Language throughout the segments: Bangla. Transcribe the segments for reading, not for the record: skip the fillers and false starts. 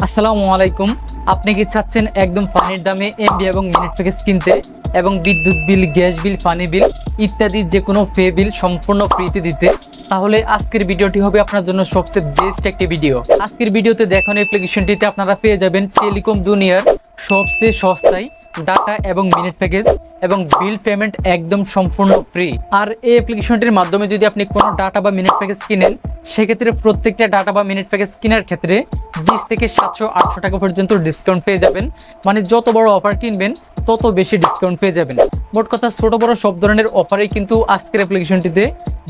আসসালামু আলাইকুম। আপনি কি চাচ্ছেন একদম পানির দামে এমবি এবং মিনিট প্যাকেজ কিনতে এবং বিদ্যুৎ বিল, গ্যাস বিল, পানি বিল ইত্যাদি যে কোনো পে বিল সম্পূর্ণ ফ্রিতে দিতে? তাহলে আজকের ভিডিওটি হবে আপনার জন্য সবচেয়ে বেস্ট একটি ভিডিও। আজকের ভিডিওতে দেখানো অ্যাপ্লিকেশনটিতে আপনারা পেয়ে যাবেন টেলিকম দুনিয়ার সবচেয়ে সস্তায় ডাটা এবং মিনিট প্যাকেজ এবং বিল পেমেন্ট একদম সম্পূর্ণ ফ্রি। আর এই অ্যাপ্লিকেশনটির মাধ্যমে যদি আপনি কোনো ডাটা বা মিনিট প্যাকেজ কিনেন, সেক্ষেত্রে প্রত্যেকটা ডাটা বা মিনিট প্যাকেজ কেনার ক্ষেত্রে 20 থেকে 700-800 টাকা পর্যন্ত ডিসকাউন্ট পেয়ে যাবেন। মানে যত বড় অফার কিনবেন তত বেশি ডিসকাউন্ট পেয়ে যাবেন। মোট কথা ছোট বড় সব ধরনের অফারেই কিন্তু আজকের অ্যাপ্লিকেশনটিতে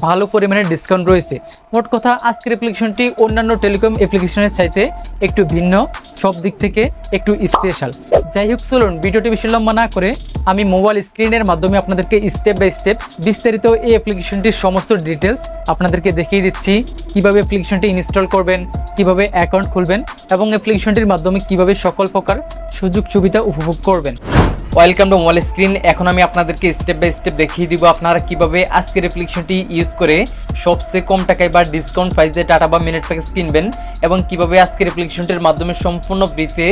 ভালো পরিমাণে ডিসকাউন্ট রয়েছে। মোট কথা আজকের অ্যাপ্লিকেশনটি অন্যান্য টেলিকম অ্যাপ্লিকেশনের চাইতে একটু ভিন্ন, সব দিক থেকে একটু স্পেশাল। যাই হোক, চলুন ভিডিওটি বেশি লম্বা না করে আমি মোবাইল স্ক্রিনের মাধ্যমে আপনাদেরকে স্টেপ বাই স্টেপ বিস্তারিত এই অ্যাপ্লিকেশনটির সমস্ত ডিটেলস আপনাদেরকে দেখিয়ে দিচ্ছি। কিভাবে অ্যাপ্লিকেশনটি ইনস্টল করবেন, কিভাবে অ্যাকাউন্ট খুলবেন এবং অ্যাপ্লিকেশনটির মাধ্যমে কিভাবে সকল প্রকার সুযোগ সুবিধা উপভোগ করবেন। Welcome to mobile screen. এখন আমি আপনাদেরকে স্টেপ বাই স্টেপ দেখিয়ে দিব আপনারা কিভাবে আজকের অ্যাপ্লিকেশনটি ইউজ করে সবচেয়ে কম টাকায় বা ডিসকাউন্ট প্রাইসে ডাটা বা মিনিট প্যাকেজ কিনবেন এবং কিভাবে আজকের অ্যাপ্লিকেশনটির মাধ্যমে সম্পূর্ণ ফ্রিতে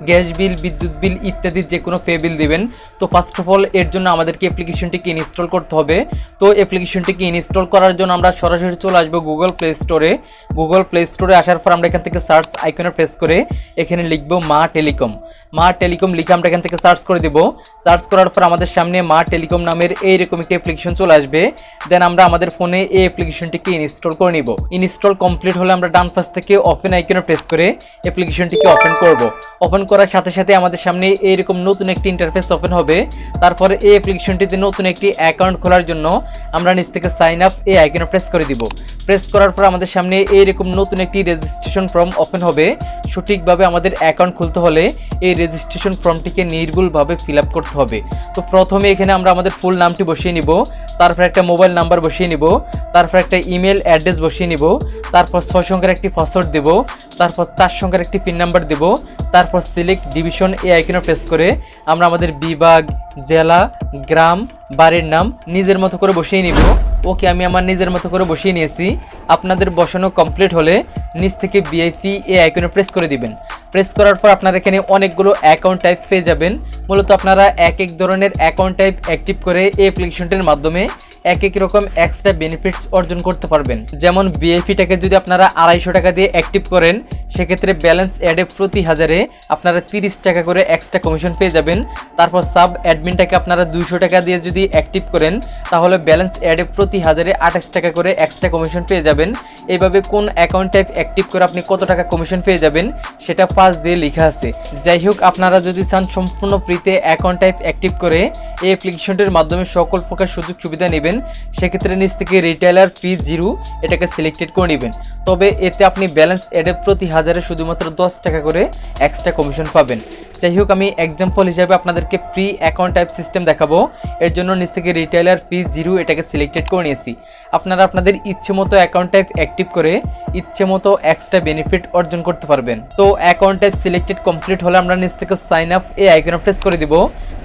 গ্যাস বিল, বিদ্যুৎ বিল ইত্যাদি যে কোনো পে বিল দিবেন। তো ফার্স্ট অফ অল এর জন্য আমাদেরকে অ্যাপ্লিকেশনটিকে ইনস্টল করতে হবে। তো অ্যাপ্লিকেশনটিকে ইনস্টল করার জন্য আমরা সরাসরি চলে আসবো গুগল প্লে স্টোরে। গুগল প্লে স্টোরে আসার পর আমরা এখান থেকে সার্চ আইকনে প্রেস করে এখানে লিখবো মা টেলিকম। মা টেলিকম লিখে আমরা এখান থেকে সার্চ করে দেব। সার্চ করার পর আমাদের সামনে মা টেলিকম নামের এইরকম একটি অ্যাপ্লিকেশন চলে আসবে। দেন আমরা আমাদের ফোনে এই অ্যাপ্লিকেশনটিকে ইনস্টল করে নিব। ইনস্টল কমপ্লিট হলে আমরা ডান পাশ থেকে ওপেন আইকনে প্রেস করে অ্যাপ্লিকেশনটিকে ওপেন করব। ওপেন করার সাথে সাথে আমাদের সামনে এইরকম নতুন একটি ইন্টারফেস ওপেন হবে। তারপর এই অ্যাপ্লিকেশনটিতে নতুন একটি অ্যাকাউন্ট খোলার জন্য আমরা নিচ থেকে সাইন আপ এই আইকনে প্রেস করে দিব। প্রেস করার পর আমাদের সামনে এইরকম নতুন একটি রেজিস্ট্রেশন ফর্ম ওপেন হবে। সঠিকভাবে আমাদের অ্যাকাউন্ট খুলতে হলে এই রেজিস্ট্রেশন ফর্মটিকে নির্ভুলভাবে ফিল আপ করতে হবে। তো প্রথমে এখানে আমরা আমাদের ফুল নামটি বসিয়ে নিব, তারপর একটা মোবাইল নাম্বার বসিয়ে নিব, তারপর একটা ইমেল অ্যাড্রেস বসিয়ে নিব, তারপর 6 সংখ্যার একটি পাসওয়ার্ড দেব, তারপর 4 সংখ্যার একটি পিন নাম্বার দেব, তারপর সিলেক্ট ডিভিশন এই আইকনে প্রেস করে আমরা আমাদের বিভাগ, জেলা, গ্রাম, বাড়ির নাম নিজের মতো করে বসিয়ে নিব। ওকে, আমি আমার নিজের মতো করে বসিয়ে নিয়েছি। আপনাদের বসানো কমপ্লিট হলে নিচ থেকে বিআইপি এই আইকনে প্রেস করে দিবেন। প্রেস করার পর আপনারা এখানে অনেকগুলো অ্যাকাউন্ট টাইপ পেয়ে যাবেন। মূলত আপনারা এক এক ধরনের অ্যাকাউন্ট টাইপ অ্যাক্টিভ করে এই অ্যাপ্লিকেশনটির মাধ্যমে এক এক রকম এক্সট্রা বেনিফিটস অর্জন করতে পারবেন। যেমন বিআইপিটাকে যদি আপনারা 250 টাকা দিয়ে অ্যাক্টিভ করেন, সেক্ষেত্রে ব্যালেন্স অ্যাডে প্রতি হাজারে আপনারা 30 টাকা করে এক্সট্রা কমিশন পেয়ে যাবেন। তারপর সাব অ্যাডমিনটাকে আপনারা 200 টাকা দিয়ে যদি অ্যাক্টিভ করেন, তাহলে ব্যালেন্স অ্যাডে প্রতি হাজারে 28 টাকা করে এক্সট্রা কমিশন পেয়ে যাবেন। এইভাবে কোন অ্যাকাউন্ট টাইপ অ্যাক্টিভ করে আপনি কত টাকা কমিশন পেয়ে যাবেন সেটা পাঁচ দিয়ে লেখা আছে। যাই হোক, আপনারা যদি চান সম্পূর্ণ ফ্রিতে অ্যাকাউন্ট টাইপ অ্যাক্টিভ করে এই অ্যাপ্লিকেশনটির মাধ্যমে সকল প্রকার সুযোগ সুবিধা নেবেন, সেক্ষেত্রে নিচ থেকে রিটেলার ফি 0 এটাকে সিলেক্টেড করে নেবেন। তবে এতে আপনি ব্যালেন্স অ্যাডে প্রতি হাজারে শুধুমাত্র 10 টাকা করে এক্সট্রা কমিশন পাবেন। যাই হোক, আমি এক্সাম্পল হিসাবে আপনাদেরকে ফ্রি অ্যাকাউন্ট টাইপ সিস্টেম দেখাবো। এর জন্য নিচ থেকে রিটেলার ফি 0 এটাকে সিলেক্টেড করে নিয়েছি। আপনারা আপনাদের ইচ্ছে মতো অ্যাকাউন্ট টাইপ অ্যাক্টিভ করে ইচ্ছে মতো এক্সট্রা বেনিফিট অর্জন করতে পারবেন। তো অ্যাকাউন্ট টাইপ সিলেক্টেড কমপ্লিট হলে আমরা নিচ থেকে সাইন আপ এই আইকনে প্রেস করে দিব।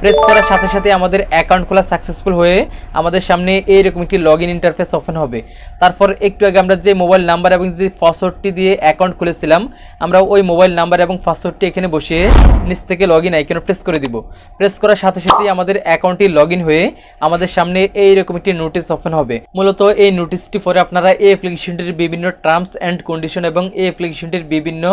প্রেস করার সাথে সাথে আমাদের অ্যাকাউন্ট খোলা সাকসেসফুল হয়ে আমাদের সামনে এইরকম একটি লগ ইন ইন্টারফেস ওপেন হবে। তারপর একটু আগে আমরা যে মোবাইল নাম্বার এবং যে পাসওয়ার্ডটি দিয়ে অ্যাকাউন্ট খুলেছিলাম, আমরা ওই মোবাইল নাম্বার এবং পাসওয়ার্ডটি এখানে বসিয়ে নিচ থেকে লগ ইন আইকনে প্রেস করে দিব। প্রেস করার সাথে সাথেই আমাদের অ্যাকাউন্টটি লগ ইন হয়ে আমাদের সামনে এইরকম একটি নোটিশ ওপেন হবে। মূলত এই নোটিশটি পরে আপনারা এই অ্যাপ্লিকেশনটির বিভিন্ন টার্মস অ্যান্ড কন্ডিশন এবং এই অ্যাপ্লিকেশনটির বিভিন্ন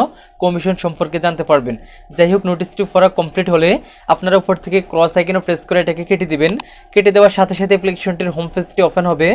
কমিশন সম্পর্কে জানতে পারবেন। যাই হোক, নোটিশটি পড়া কমপ্লিট হলে আপনারা উপর থেকে ক্রস আইকনে প্রেস করে এটাকে কেটে দিবেন। কেটে দেওয়ার সাথে সাথে অ্যাপ্লিকেশনটির হোম পেজটি ওপেন হবে।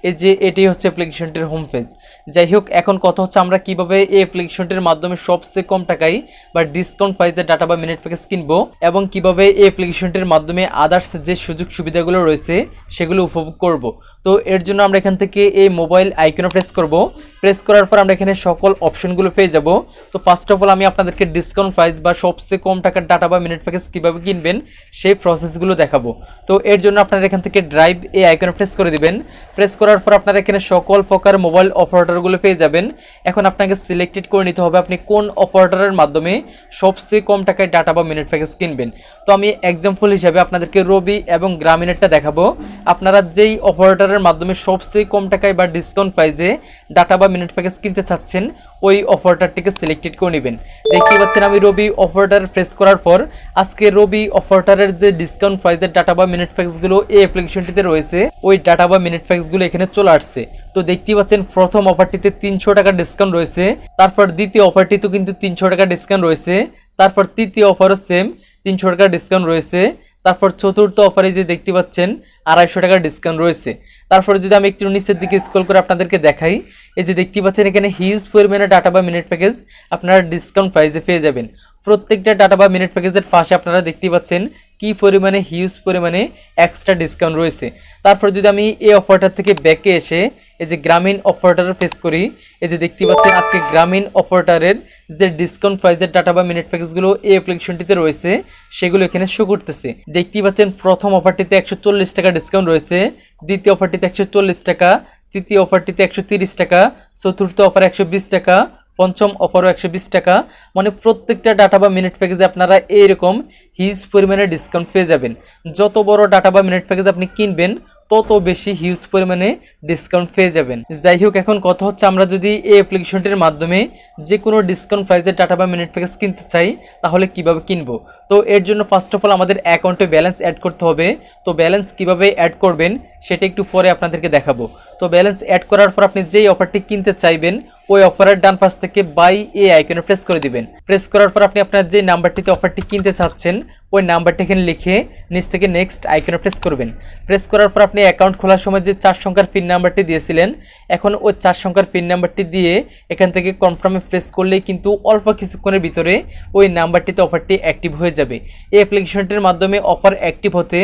এই যে এটাই হচ্ছে অ্যাপ্লিকেশনটির হোম পেজ। যাই হোক, এখন কথা হচ্ছে আমরা কিভাবে এই অ্যাপ্লিকেশনটির মাধ্যমে সবচেয়ে কম টাকায় বা ডিসকাউন্ট প্রাইসে ডাটা বা মিনিট প্যাকেজ কিনবো এবং কিভাবে এই অ্যাপ্লিকেশনটির মাধ্যমে আদার্স যে সুযোগ সুবিধাগুলো রয়েছে সেগুলো উপভোগ করব। তো এর জন্য আমরা এখান থেকে এই মোবাইল আইকনে প্রেস করব। প্রেস করার পর আমরা এখানে সকল অপশনগুলো পেয়ে যাব। তো ফার্স্ট অফ অল আমি আপনাদেরকে ডিসকাউন্ট প্রাইস বা সবচেয়ে কম টাকার ডাটা বা মিনিট প্যাকেজ কীভাবে কিনবেন সেই প্রসেসগুলো দেখাবো। তো এর জন্য আপনারা এখান থেকে ড্রাইভ এই আইকনে প্রেস করে দিবেন। প্রেস করার পর আপনারা এখানে সকল প্রকার মোবাইল অপারেটরগুলো পেয়ে যাবেন। এখন আপনাকে সিলেক্টেড করে নিতে হবে আপনি কোন অপারেটরের মাধ্যমে সবচেয়ে কম টাকায় ডাটা বা মিনিট প্যাকেজ কিনবেন। তো আমি এক্সাম্পল হিসাবে আপনাদেরকে রবি এবং গ্রামীণেরটা দেখাবো। আপনারা যেই অপারেটরের অফারের মাধ্যমে সবচেয়ে কম টাকায় বা ডিসকাউন্ট প্রাইসে ডাটা বা মিনিট প্যাকেজ কিনতে চাচ্ছেন, ওই অফারটারটিকে সিলেক্টেড করে নেবেন। দেখতে পাচ্ছেন আমি রবি অফারটার প্রেস করার পর আজকে রবি অফারটারের যে ডিসকাউন্ট প্রাইসের ডাটা বা মিনিট প্যাকেজগুলো এই অ্যাপ্লিকেশনটিতে রয়েছে, ওই ডাটা বা মিনিট প্যাকেজগুলো এখানে চলে আসছে। তো দেখতে পাচ্ছেন প্রথম অফারটিতে 300 টাকা ডিসকাউন্ট রয়েছে, তারপর দ্বিতীয় অফারটিতেও কিন্তু 300 টাকা ডিসকাউন্ট রয়েছে, তারপর তৃতীয় অফারও সেম 300 টাকা ডিসকাউন্ট রয়েছে, তারপর চতুর্থ অফারে যে দেখতে পাচ্ছেন 250 টাকার ডিসকাউন্ট রয়েছে। তারপরে যদি আমি একটু নিচের দিকে স্ক্রল করে আপনাদেরকে দেখাই, এই যে দেখতে পাচ্ছেন এখানে হিউজ পরিমাণে ডাটা বা মিনিট প্যাকেজ আপনারা ডিসকাউন্ট প্রাইসে পেয়ে যাবেন। প্রত্যেকটা ডাটা বা মিনিট প্যাকেজের পাশে আপনারা দেখতে পাচ্ছেন কি পরিমাণে হিউজ পরিমাণে এক্সট্রা ডিসকাউন্ট রয়েছে। তারপর যদি আমি এই অফারটার থেকে ব্যাকে এসে এই যে গ্রামীণ অফারটার ফেস করি, এই যে দেখতে পাচ্ছেন আজকে গ্রামীণ অফারটারের যে ডিসকাউন্ট প্রাইসের ডাটা বা মিনিট প্যাকেজগুলো এই অ্যাপ্লিকেশনটিতে রয়েছে সেগুলো এখানে শো করতেছে। দেখতেই পাচ্ছেন প্রথম অফারটিতে 140 টাকা ডিসকাউন্ট রয়েছে, দ্বিতীয় অফারটিতে 140 টাকা, তৃতীয় অফারটিতে 130 টাকা, চতুর্থ অফার 120 টাকা, পঞ্চম অফারও 120 টাকা। মানে প্রত্যেকটা ডাটা বা মিনিট প্যাকেজে আপনারা এইরকম হিউজ পরিমাণে ডিসকাউন্ট পেয়ে যাবেন। যত বড় ডাটা বা মিনিট প্যাকেজ আপনি কিনবেন তত বেশি হিউজ পরিমাণে ডিসকাউন্ট পেয়ে যাবেন। যাই হোক, এখন কথা হচ্ছে আমরা যদি এই অ্যাপ্লিকেশনটির মাধ্যমে যে কোনো ডিসকাউন্ট প্রাইসের ডাটা বা মিনিট প্যাকেজ কিনতে চাই তাহলে কিভাবে কিনবো? তো এর জন্য ফার্স্ট অফ অল আমাদের অ্যাকাউন্টে ব্যালেন্স অ্যাড করতে হবে। তো ব্যালেন্স কিভাবে অ্যাড করবেন সেটা একটু পরে আপনাদেরকে দেখাবো। তো ব্যালেন্স অ্যাড করার পর আপনি যেই অফারটি কিনতে চাইবেন ওই অফারের ডান পাশ থেকে বাই এই আইকনে প্রেস করে দিবেন। প্রেস করার পর আপনি আপনার যে নাম্বারটিতে অফারটি কিনতে চাচ্ছেন ওই নাম্বারটি এখানে লিখে নিচ থেকে নেক্সট আইকনে প্রেস করবেন। প্রেস করার পর আপনি অ্যাকাউন্ট খোলার সময় যে 4 সংখ্যার পিন নাম্বারটি দিয়েছিলেন, এখন ওই 4 সংখ্যার পিন নাম্বারটি দিয়ে এখান থেকে কনফার্মে প্রেস করলেই কিন্তু অল্প কিছুক্ষণের ভিতরে ওই নাম্বারটিতে অফারটি অ্যাক্টিভ হয়ে যাবে। এই অ্যাপ্লিকেশনটির মাধ্যমে অফার অ্যাক্টিভ হতে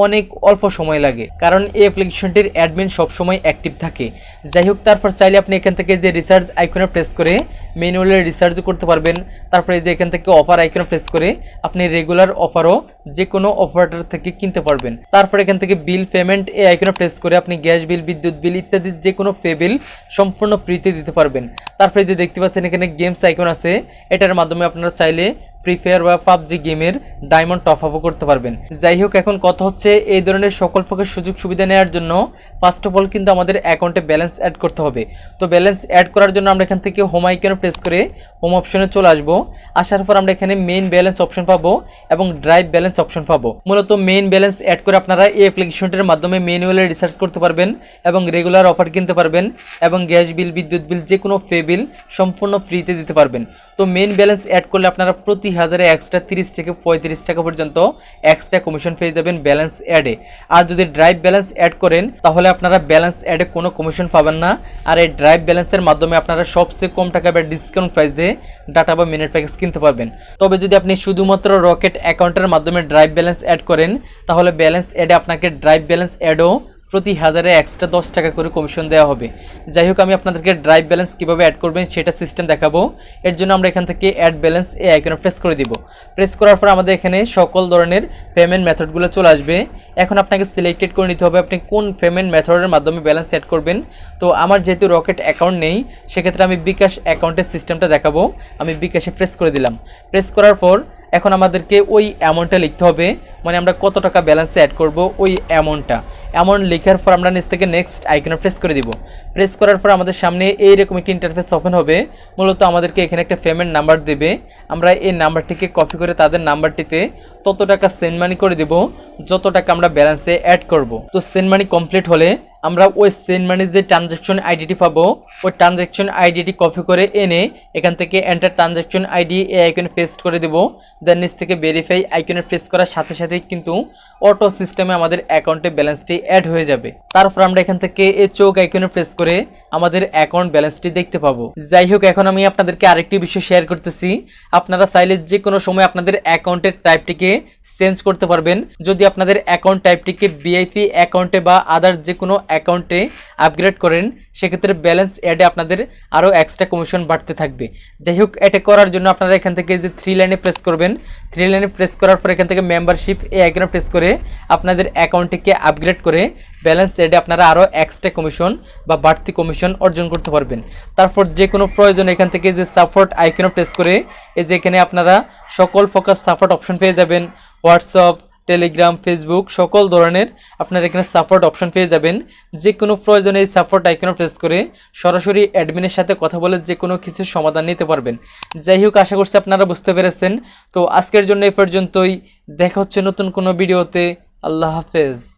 অনেক অল্প সময় লাগে, কারণ এই অ্যাপ্লিকেশনটির অ্যাডমিন সবসময় অ্যাক্টিভ থাকে। যাই হোক, তারপর চাইলে আপনি এখান থেকে যে রিসার্চ আইকনে প্রেস করে ম্যানুয়ালি রিসার্চ করতে পারবেন। তারপরে যে এখান থেকে অফার আইকনে প্রেস করে আপনি রেগুলার অফারও যে কোনো অপারেটর থেকে কিনতে পারবেন। তারপর এখান থেকে বিল পেমেন্ট এই আইকনে প্রেস করে আপনি গ্যাস বিল, বিদ্যুৎ বিল ইত্যাদি যে কোনো পে বিল সম্পূর্ণ ফ্রিতে দিতে পারবেন। তারপরে যে দেখতে পাচ্ছেন এখানে গেমস আইকন আছে, এটার মাধ্যমে আপনারা চাইলে ফ্রি ফায়ার বা পাবজি গেমের ডায়মন্ড টপ আপও করতে পারবেন। যাই হোক, এখন কথা হচ্ছে এই ধরনের সকল প্রকার সুযোগ সুবিধা নেওয়ার জন্য ফার্স্ট অফ অল কিন্তু আমাদের অ্যাকাউন্টে ব্যালেন্স অ্যাড করতে হবে। তো ব্যালেন্স অ্যাড করার জন্য আমরা এখান থেকে হোম আইকনে প্রেস করে হোম অপশনে চলে আসবো। আসার পর আমরা এখানে মেইন ব্যালেন্স অপশন পাবো এবং ড্রাইভ ব্যালেন্স অপশন পাবো। মূলত মেইন ব্যালেন্স অ্যাড করে আপনারা এই অ্যাপ্লিকেশনটির মাধ্যমে ম্যানুয়ালি রিসার্চ করতে পারবেন এবং রেগুলার অফার কিনতে পারবেন এবং গ্যাস বিল, বিদ্যুৎ বিল যে কোনো পে বিল সম্পূর্ণ ফ্রিতে দিতে পারবেন। তো মেইন ব্যালেন্স অ্যাড করলে আপনারা প্রতি হাজারে এক্সট্রা 30 থেকে 35 টাকা পর্যন্ত এক্সট্রা কমিশন পেয়ে যাবেন ব্যালেন্স অ্যাডে। আর যদি ড্রাইভ ব্যালেন্স অ্যাড করেন তাহলে আপনারা ব্যালেন্স অ্যাডে কোনো কমিশন পাবেন না। আর এই ড্রাইভ ব্যালেন্সের মাধ্যমে আপনারা সবচেয়ে কম টাকা বা ডিসকাউন্ট প্রাইসে ডাটা বা মিনিট প্যাকেজ কিনতে পারবেন। তবে যদি আপনি শুধুমাত্র রকেট অ্যাকাউন্টের মাধ্যমে ড্রাইভ ব্যালেন্স অ্যাড করেন তাহলে ব্যালেন্স অ্যাডে আপনাকে ড্রাইভ ব্যালেন্স অ্যাডও প্রতি হাজারে এক্সট্রা 10 টাকা করে কমিশন দেওয়া হবে। যাই হোক, আমি আপনাদেরকে ড্রাইভ ব্যালেন্স কীভাবে অ্যাড করবেন সেটা সিস্টেম দেখাবো। এর জন্য আমরা এখান থেকে অ্যাড ব্যালেন্স এই আইকনে প্রেস করে দিব। প্রেস করার পর আমাদের এখানে সকল ধরনের পেমেন্ট মেথডগুলো চলে আসবে। এখন আপনাকে সিলেক্টেড করে নিতে হবে আপনি কোন পেমেন্ট মেথডের মাধ্যমে ব্যালেন্স অ্যাড করবেন। তো আমার যেহেতু রকেট অ্যাকাউন্ট নেই সেক্ষেত্রে আমি বিকাশ অ্যাকাউন্টের সিস্টেমটা দেখাবো। আমি বিকাশে প্রেস করে দিলাম। প্রেস করার পর এখন আমাদেরকে ওই অ্যামাউন্টটা লিখতে হবে, মানে আমরা কত টাকা ব্যালেন্সে অ্যাড করব ওই অ্যামাউন্টটা। অ্যামাউন্ট লেখার পর আমরা নিচ থেকে নেক্সট আইকনে প্রেস করে দিব। প্রেস করার পর আমাদের সামনে এইরকম একটি ইন্টারফেস ওপেন হবে। মূলত আমাদেরকে এখানে একটা পেমেন্ট নাম্বার দেবে, আমরা এই নাম্বারটিকে কপি করে তাদের নাম্বারটিতে তত টাকা সেন্ড মানি করে দেব যত টাকা আমরা ব্যালেন্সে অ্যাড করব। তো সেন্ড মানি কমপ্লিট হলে আমরা ওই সেন্ড মানির যে ট্রানজ্যাকশন আইডিটি পাবো ওই ট্রানজ্যাকশন আইডিটি কপি করে এনে এখান থেকে এন্টার ট্রানজ্যাকশন আইডি এই আইকনে পেস্ট করে দেব। দেন নিচ থেকে ভেরিফাই আইকনে প্রেস করার সাথে সাথেই কিন্তু অটো সিস্টেমে আমাদের অ্যাকাউন্টে ব্যালেন্সটি অ্যাড হয়ে যাবে। তারপর আমরা এখান থেকে এই চোখ আইকনে প্রেস করে আমাদের অ্যাকাউন্ট ব্যালেন্সটি দেখতে পাবো। যাই হোক, এখন আমি আপনাদেরকে আরেকটি বিষয় শেয়ার করতেছি। আপনারা চাইলে যে কোনো সময় আপনাদের অ্যাকাউন্টের টাইপটিকে চেঞ্জ করতে পারবেন। যদি আপনাদের অ্যাকাউন্ট টাইপটিকে বিআইপি অ্যাকাউন্টে বা আদার যে কোনো অ্যাকাউন্টে আপগ্রেড করেন সেক্ষেত্রে ব্যালেন্স অ্যাডে আপনাদের আরও এক্সট্রা কমিশন বাড়তে থাকবে। যাই হোক, এটা করার জন্য আপনারা এখান থেকে যে 3 লাইনে প্রেস করবেন। 3 লাইনে প্রেস করার পর এখান থেকে মেম্বারশিপ এই আইকনে প্রেস করে আপনাদের অ্যাকাউন্টটিকে আপগ্রেড করে ব্যালেন্স অ্যাডে আপনারা আরও এক্সট্রা কমিশন বা বাড়তি কমিশন অর্জন করতে পারবেন। তারপর যে কোনো প্রয়োজন এখান থেকে যে সাপোর্ট আইকনে প্রেস করে এই যে এখানে আপনারা সকল ফোকাস সাপোর্ট অপশন পেয়ে যাবেন। হোয়াটসঅ্যাপ, টেলিগ্রাম, ফেসবুক সকল ধরনের আপনারা এখানে সাপোর্ট অপশন পেয়ে যাবেন। যে কোনো প্রয়োজনে এই সাপোর্ট আইকনে প্রেস করে সরাসরি অ্যাডমিনের সাথে কথা বলে যে কোনো কিছুর সমাধান নিতে পারবেন। যাই হোক, আশা করছি আপনারা বুঝতে পেরেছেন। তো আজকের জন্য এই পর্যন্তই, দেখা হচ্ছে নতুন কোনো ভিডিওতে। আল্লাহ হাফেজ।